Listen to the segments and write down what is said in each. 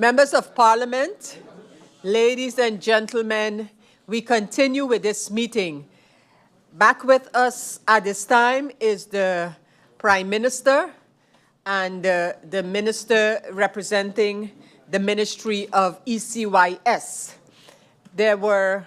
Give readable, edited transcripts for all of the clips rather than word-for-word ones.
Members of Parliament, ladies and gentlemen, we continue with this meeting. Back with us at this time is the Prime Minister and the Minister representing the Ministry of ECYS. There were,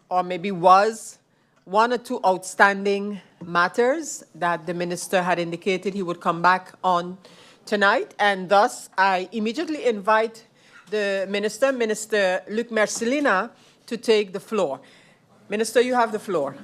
or maybe was, one or two outstanding matters that the Minister had indicated he would come back on tonight, and thus I immediately invite the Minister, Minister Luc Mercelina, to take the floor. Minister, you have the floor.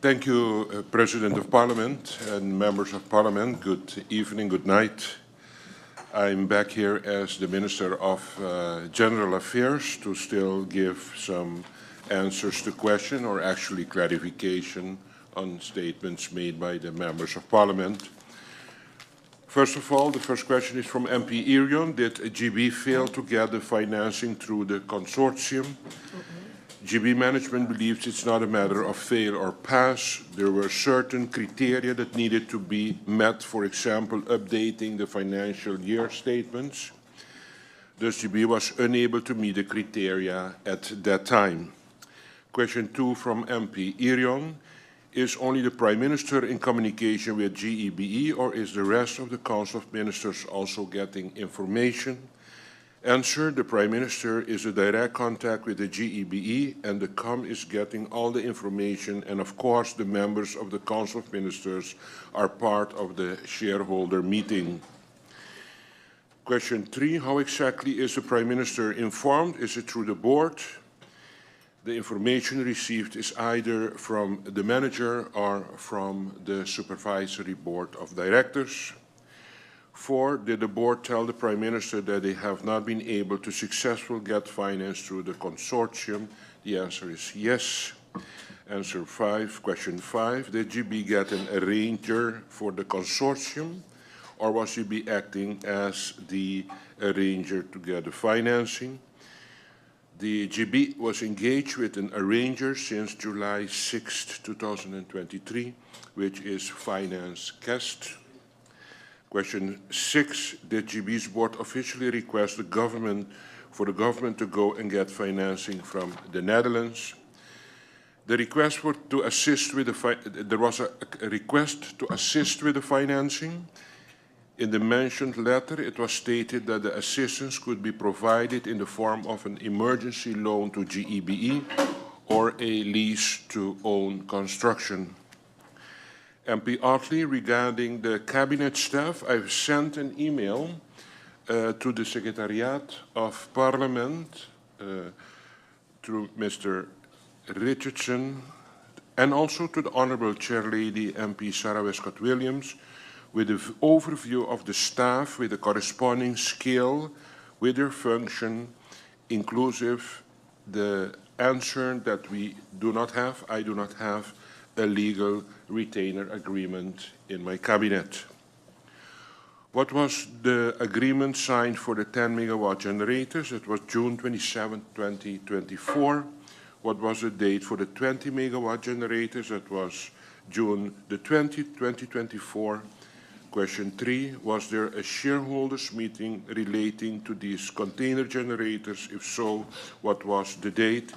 Thank you, President of Parliament and members of Parliament. Good evening, good night. I'm back here as the Minister of General Affairs to still give some answers to questions or actually clarification on statements made by the members of Parliament. First of all, the first question is from MP Irion. Did GB fail to get the financing through the consortium? GB management believes it's not a matter of fail or pass. There were certain criteria that needed to be met, for example, updating the financial year statements. Thus, GB was unable to meet the criteria at that time. Question 2 from MP Irion. Is only the Prime Minister in communication with GEBE, or is the rest of the Council of Ministers also getting information? Answer, the Prime Minister is in direct contact with the GEBE, and the COM is getting all the information, and of course the members of the Council of Ministers are part of the shareholder meeting. Question 3, how exactly is the Prime Minister informed? Is it through the board? The information received is either from the manager or from the supervisory board of directors. 4, did the board tell the Prime Minister that they have not been able to successfully get finance through the consortium? The answer is yes. Answer 5, question 5, did GB get an arranger for the consortium, or was GB acting as the arranger to get the financing? The GB was engaged with an arranger since July 6, 2023, which is Finance Quest. Question 6, did GB's board officially request the government for the government to go and get financing from the Netherlands? The request was to assist with there was a request to assist with the financing. In the mentioned letter, it was stated that the assistance could be provided in the form of an emergency loan to GEBE or a lease to own construction. MP Otley, regarding the cabinet staff, I've sent an email to the Secretariat of Parliament through Mr. Richardson and also to the Honourable Chair Lady MP Sarah Westcott-Williams, with an overview of the staff with a corresponding scale with their function, inclusive the answer that we do not have, I do not have a legal retainer agreement in my cabinet. What was the agreement signed for the 10 megawatt generators? It was June 27, 2024. What was the date for the 20 megawatt generators? It was June the 20th, 2024. Question 3, was there a shareholders meeting relating to these container generators? If so, what was the date?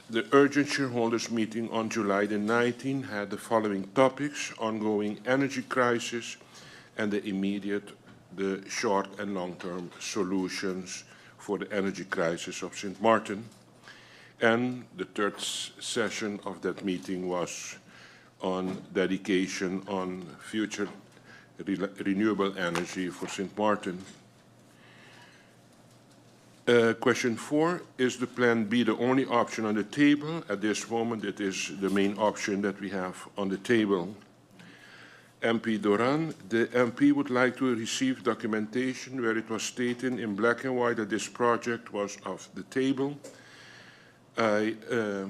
The urgent shareholders meeting on July the 19th had the following topics: ongoing energy crisis and the immediate, the short and long-term solutions for the energy crisis of St. Martin. And the third session of that meeting was on dedication on future renewable energy for St. Martin. Question 4, is the Plan B the only option on the table? At this moment, it is the main option that we have on the table. MP Doran, the MP would like to receive documentation where it was stated in black and white that this project was off the table. I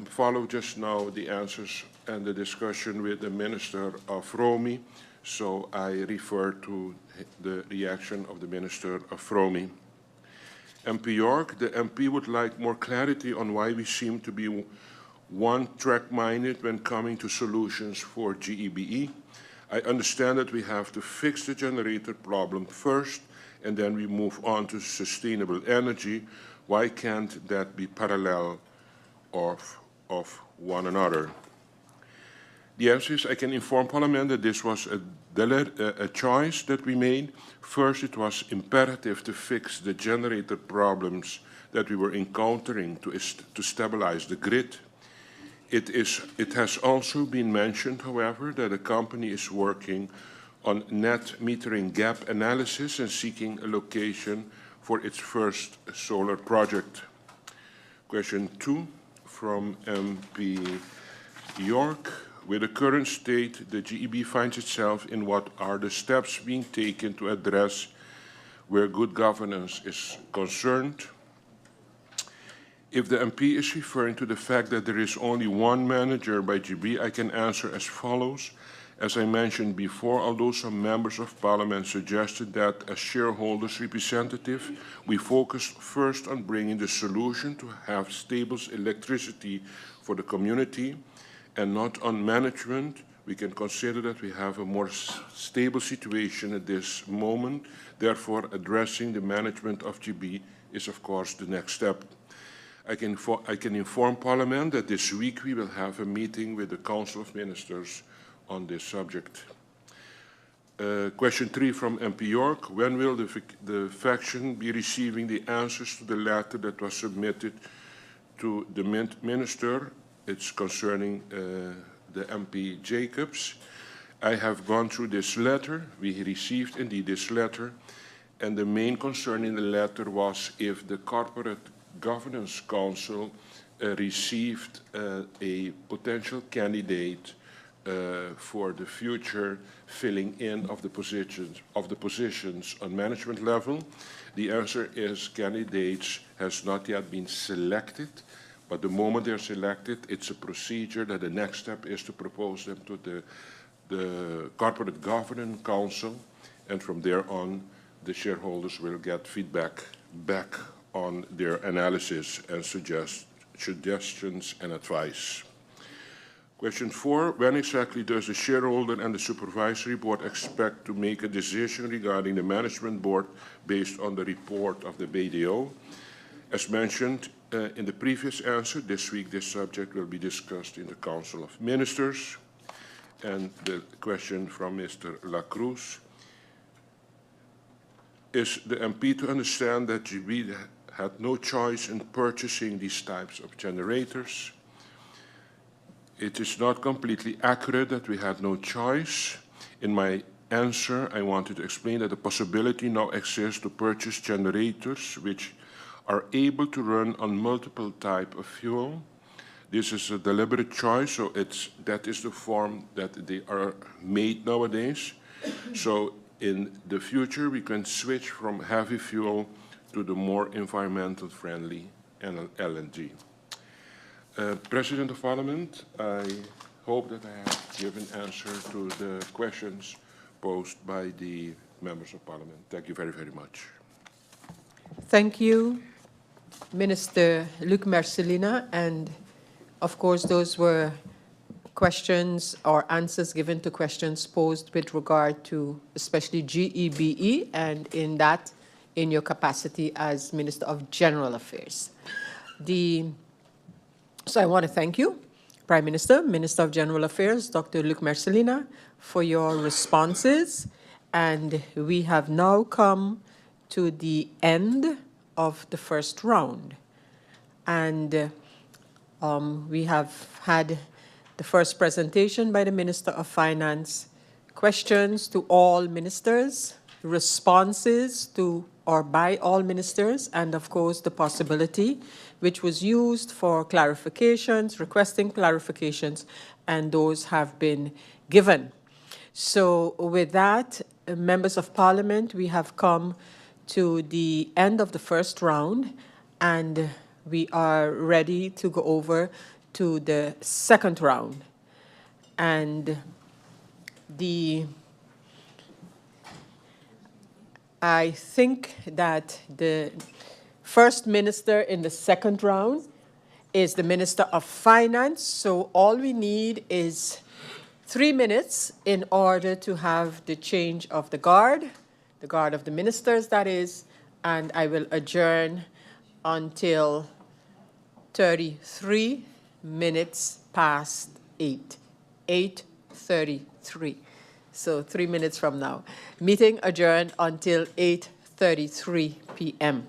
follow just now the answers and the discussion with the Minister of Romy, so I refer to the reaction of the Minister of Romy. MP York, the MP would like more clarity on why we seem to be one-track-minded when coming to solutions for GEBE. I understand that we have to fix the generator problem first and then we move on to sustainable energy. Why can't that be parallel of one another? The answer is I can inform Parliament that this was a choice that we made. First, it was imperative to fix the generator problems that we were encountering to stabilize the grid. It has also been mentioned, however, that the company is working on net metering gap analysis and seeking a location for its first solar project. Question 2 from MP York. With the current state, the GEB finds itself in what are the steps being taken to address where good governance is concerned? If the MP is referring to the fact that there is only one manager by GB, I can answer as follows. As I mentioned before, although some members of Parliament suggested that as shareholders' representative, we focused first on bringing the solution to have stable electricity for the community and not on management, we can consider that we have a more stable situation at this moment. Therefore, addressing the management of GB is, of course, the next step. I can inform Parliament that this week we will have a meeting with the Council of Ministers on this subject. Question 3 from MP York. When will the faction be receiving the answers to the letter that was submitted to the Minister? It's concerning the MP Jacobs. I have gone through this letter. We received indeed this letter. And the main concern in the letter was if the Corporate Governance Council received a potential candidate for the future filling in of the positions on management level. The answer is candidates has not yet been selected. But the moment they're selected, it's a procedure that the next step is to propose them to the Corporate Governance Council, and from there on, the shareholders will get feedback back on their analysis and suggestions and advice. Question 4, when exactly does the shareholder and the supervisory board expect to make a decision regarding the management board based on the report of the BDO? As mentioned, in the previous answer, this week this subject will be discussed in the Council of Ministers. And the question from Mr. Lacruz. Is the MP to understand that GB had no choice in purchasing these types of generators? It is not completely accurate that we had no choice. In my answer, I wanted to explain that the possibility now exists to purchase generators which are able to run on multiple types of fuel. This is a deliberate choice, so that is the form that they are made nowadays. So in the future, we can switch from heavy fuel to the more environmental friendly LNG. President of Parliament, I hope that I have given answer to the questions posed by the members of Parliament. Thank you very, very much. Thank you, Minister Luc Mercelina, and of course those were questions or answers given to questions posed with regard to especially GEBE and in your capacity as Minister of General Affairs. So I want to thank you, Prime Minister, Minister of General Affairs, Dr. Luc Mercelina, for your responses. And we have now come to the end of the first round. And we have had the first presentation by the Minister of Finance, questions to all ministers, responses to or by all ministers, and of course the possibility which was used for clarifications, requesting clarifications, and those have been given. So with that, members of Parliament, we have come to the end of the first round, and we are ready to go over to the second round. And I think that the first minister in the second round is the Minister of Finance. So all we need is 3 minutes in order to have the change of the guard the Guard of the Ministers, that is, and I will adjourn until 33 minutes past 8, 8:33. So 3 minutes from now. Meeting adjourned until 8:33 p.m.